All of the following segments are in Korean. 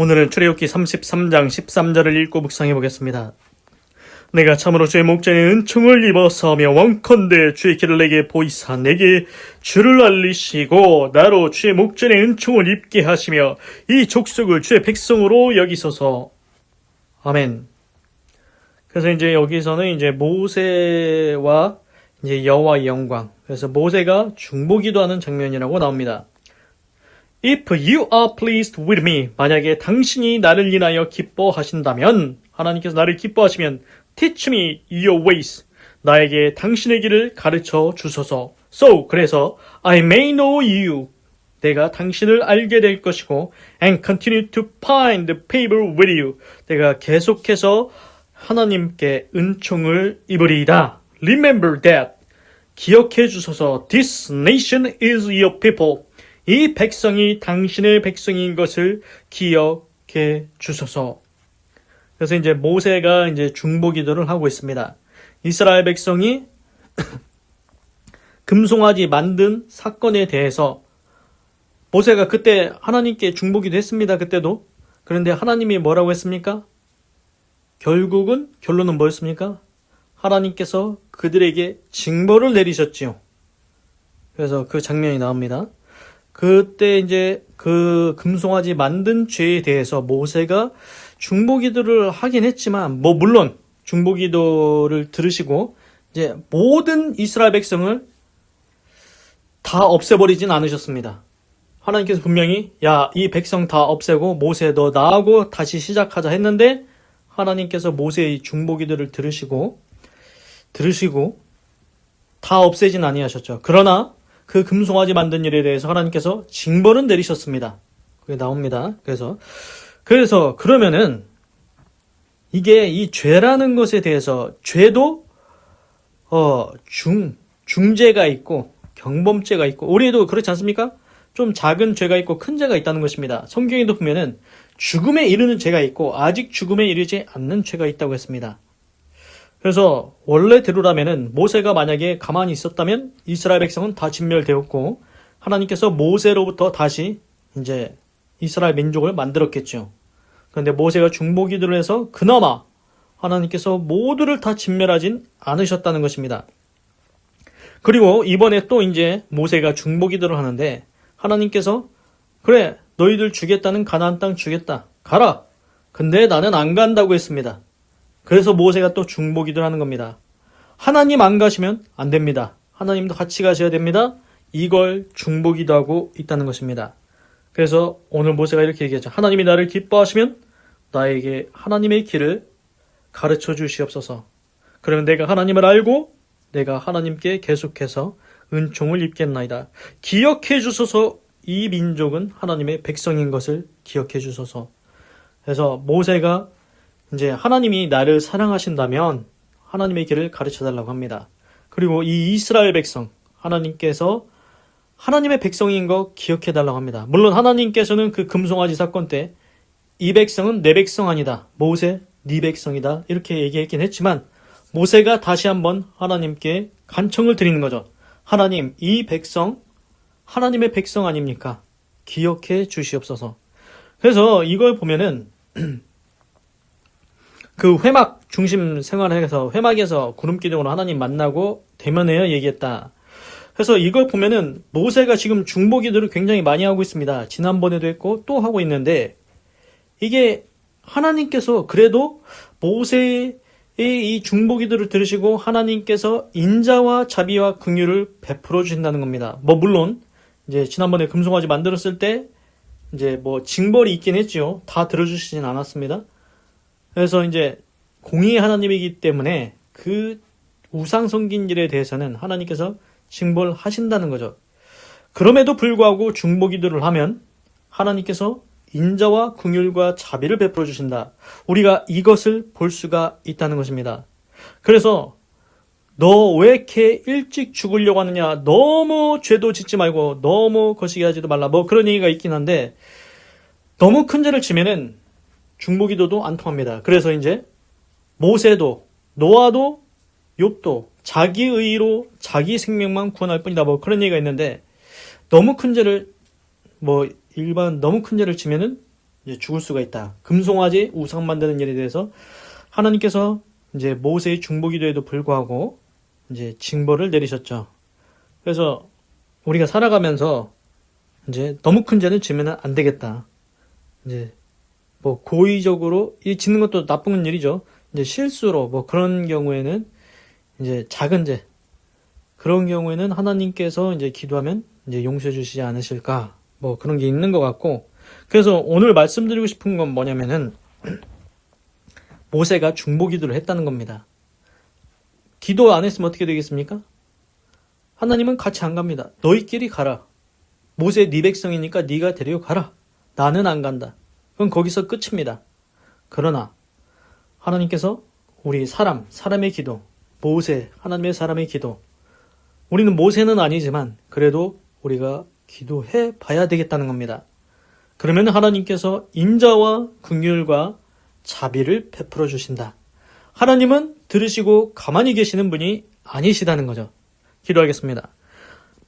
오늘은 출애굽기 33장 13절을 읽고 묵상해 보겠습니다. 내가 참으로 주의 목전에 은총을 입어서며 원컨대 주의 길을 내게 보이사 내게 주를 알리시고 나로 주의 목전에 은총을 입게 하시며 이 족속을 주의 백성으로 여기소서. 아멘. 그래서 이제 여기서는 이제 모세와 이제 여호와의 영광. 그래서 모세가 중보기도하는 장면이라고 나옵니다. If you are pleased with me, 만약에 당신이 나를 인하여 기뻐하신다면, 하나님께서 나를 기뻐하시면, teach me your ways, 나에게 당신의 길을 가르쳐 주소서. So, 그래서, I may know you, 내가 당신을 알게 될 것이고, and continue to find favor with you, 내가 계속해서 하나님께 은총을 입으리이다. Remember that, 기억해 주소서. This nation is your people. 이 백성이 당신의 백성인 것을 기억해 주소서. 그래서 이제 모세가 이제 중보기도를 하고 있습니다. 이스라엘 백성이 금송아지 만든 사건에 대해서 모세가 그때 하나님께 중보기도 했습니다. 그때도. 그런데 하나님이 뭐라고 했습니까? 결론은 뭐였습니까? 하나님께서 그들에게 징벌을 내리셨지요. 그래서 그 장면이 나옵니다. 그때 이제 그 금송아지 만든 죄에 대해서 모세가 중보기도를 하긴 했지만, 물론 중보기도를 들으시고 이제 모든 이스라엘 백성을 다 없애버리진 않으셨습니다. 하나님께서 분명히 이 백성 다 없애고 모세 너 나하고 다시 시작하자 했는데, 하나님께서 모세의 중보기도를 들으시고 다 없애진 아니하셨죠. 그러나 그 금송아지 만든 일에 대해서 하나님께서 징벌은 내리셨습니다. 그게 나옵니다. 그래서 그러면은 이게 이 죄라는 것에 대해서 죄도 중죄가 있고 경범죄가 있고, 우리도 그렇지 않습니까? 좀 작은 죄가 있고 큰 죄가 있다는 것입니다. 성경에도 보면은 죽음에 이르는 죄가 있고 아직 죽음에 이르지 않는 죄가 있다고 했습니다. 그래서 원래대로라면은 모세가 만약에 가만히 있었다면 이스라엘 백성은 다 진멸되었고 하나님께서 모세로부터 다시 이제 이스라엘 민족을 만들었겠죠. 그런데 모세가 중보기도를 해서 그나마 하나님께서 모두를 다 진멸하진 않으셨다는 것입니다. 그리고 이번에 또 이제 모세가 중보기도를 하는데 하나님께서 그래 너희들 주겠다는 가나안 땅 주겠다. 가라. 근데 나는 안 간다고 했습니다. 그래서 모세가 또 중보기도를 하는 겁니다. 하나님 안 가시면 안 됩니다. 하나님도 같이 가셔야 됩니다. 이걸 중보기도하고 있다는 것입니다. 그래서 오늘 모세가 이렇게 얘기하죠. 하나님이 나를 기뻐하시면 나에게 하나님의 길을 가르쳐 주시옵소서. 그러면 내가 하나님을 알고 내가 하나님께 계속해서 은총을 입겠나이다. 기억해 주소서. 이 민족은 하나님의 백성인 것을 기억해 주소서. 그래서 모세가 이제 하나님이 나를 사랑하신다면 하나님의 길을 가르쳐 달라고 합니다. 그리고 이 이스라엘 백성, 하나님께서 하나님의 백성인 거 기억해 달라고 합니다. 물론 하나님께서는 그 금송아지 사건 때 이 백성은 내 백성 아니다. 모세, 네 백성이다. 이렇게 얘기했긴 했지만 모세가 다시 한번 하나님께 간청을 드리는 거죠. 하나님, 이 백성 하나님의 백성 아닙니까? 기억해 주시옵소서. 그래서 이걸 보면은 그 회막 중심 생활을 해서 회막에서 구름기둥으로 하나님 만나고 대면하여 얘기했다. 그래서 이걸 보면은 모세가 지금 중보기도를 굉장히 많이 하고 있습니다. 지난번에도 했고 또 하고 있는데, 이게 하나님께서 그래도 모세의 이 중보기도를 들으시고 하나님께서 인자와 자비와 긍휼을 베풀어 주신다는 겁니다. 물론 이제 지난번에 금송아지 만들었을 때 이제 징벌이 있긴 했죠. 다 들어주시진 않았습니다. 그래서 이제 공의의 하나님이기 때문에 그 우상 섬긴 일에 대해서는 하나님께서 징벌하신다는 거죠. 그럼에도 불구하고 중보기도를 하면 하나님께서 인자와 긍휼과 자비를 베풀어 주신다. 우리가 이것을 볼 수가 있다는 것입니다. 그래서 너 왜 이렇게 일찍 죽으려고 하느냐, 너무 죄도 짓지 말고 너무 거시기 하지도 말라, 그런 얘기가 있긴 한데, 너무 큰 죄를 지면은 중보기도도 안 통합니다. 그래서 이제 모세도 노아도 욥도 자기 의로 자기 생명만 구원할 뿐이다, 그런 얘기가 있는데, 너무 큰 죄를 너무 큰 죄를 지면은 이제 죽을 수가 있다. 금송아지 우상 만드는 일에 대해서 하나님께서 이제 모세의 중보기도에도 불구하고 이제 징벌을 내리셨죠. 그래서 우리가 살아가면서 이제 너무 큰 죄는 지으면 안 되겠다. 이제 뭐 고의적으로 이 짓는 것도 나쁜 일이죠. 이제 실수로 뭐 그런 경우에는 이제 작은 죄 그런 경우에는 하나님께서 이제 기도하면 이제 용서해 주시지 않으실까 뭐 그런 게 있는 것 같고 그래서 오늘 말씀드리고 싶은 건 뭐냐면은 모세가 중보기도를 했다는 겁니다. 기도 안 했으면 어떻게 되겠습니까? 하나님은 같이 안 갑니다. 너희끼리 가라. 모세 네 백성이니까 네가 데리고 가라. 나는 안 간다. 그건 거기서 끝입니다. 그러나 하나님께서 우리 사람의 기도, 모세, 하나님의 사람의 기도 우리는 모세는 아니지만 그래도 우리가 기도해 봐야 되겠다는 겁니다. 그러면 하나님께서 인자와 긍휼과 자비를 베풀어 주신다. 하나님은 들으시고 가만히 계시는 분이 아니시다는 거죠. 기도하겠습니다.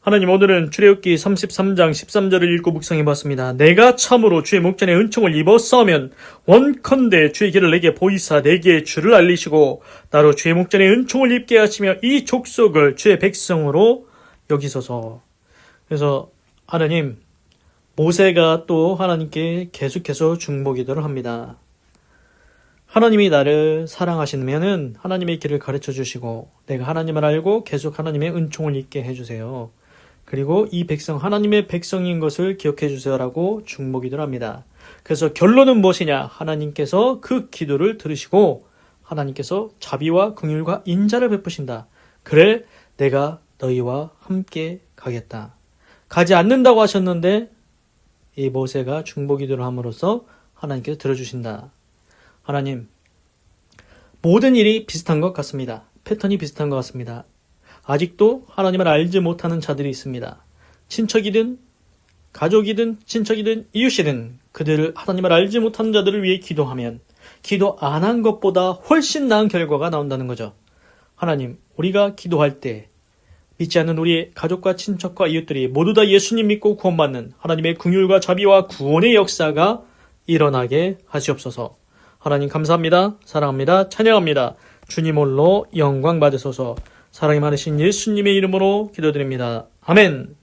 하나님 오늘은 출애굽기 33장 13절을 읽고 묵상해 봤습니다. 내가 참으로 주의 목전에 은총을 입었사오면 원컨대 주의 길을 내게 보이사 내게 주를 알리시고 나로 주의 목전에 은총을 입게 하시며 이 족속을 주의 백성으로 여기소서. 그래서 하나님 모세가 또 하나님께 계속해서 중보기도를 합니다. 하나님이 나를 사랑하시면은 하나님의 길을 가르쳐 주시고 내가 하나님을 알고 계속 하나님의 은총을 입게 해주세요. 그리고 이 백성 하나님의 백성인 것을 기억해 주세요라고 중보기도를 합니다. 그래서 결론은 무엇이냐? 하나님께서 그 기도를 들으시고 하나님께서 자비와 긍휼과 인자를 베푸신다. 그래 내가 너희와 함께 가겠다. 가지 않는다고 하셨는데 이 모세가 중보기도를 함으로써 하나님께서 들어주신다. 하나님, 모든 일이 비슷한 것 같습니다. 패턴이 비슷한 것 같습니다. 아직도 하나님을 알지 못하는 자들이 있습니다. 친척이든 가족이든 친척이든 이웃이든 그들을 하나님을 알지 못하는 자들을 위해 기도하면 기도 안 한 것보다 훨씬 나은 결과가 나온다는 거죠. 하나님, 우리가 기도할 때 믿지 않는 우리의 가족과 친척과 이웃들이 모두 다 예수님 믿고 구원받는 하나님의 긍휼과 자비와 구원의 역사가 일어나게 하시옵소서. 하나님 감사합니다. 사랑합니다. 찬양합니다. 주님 홀로 영광 받으소서. 사랑이 많으신 예수님의 이름으로 기도드립니다. 아멘.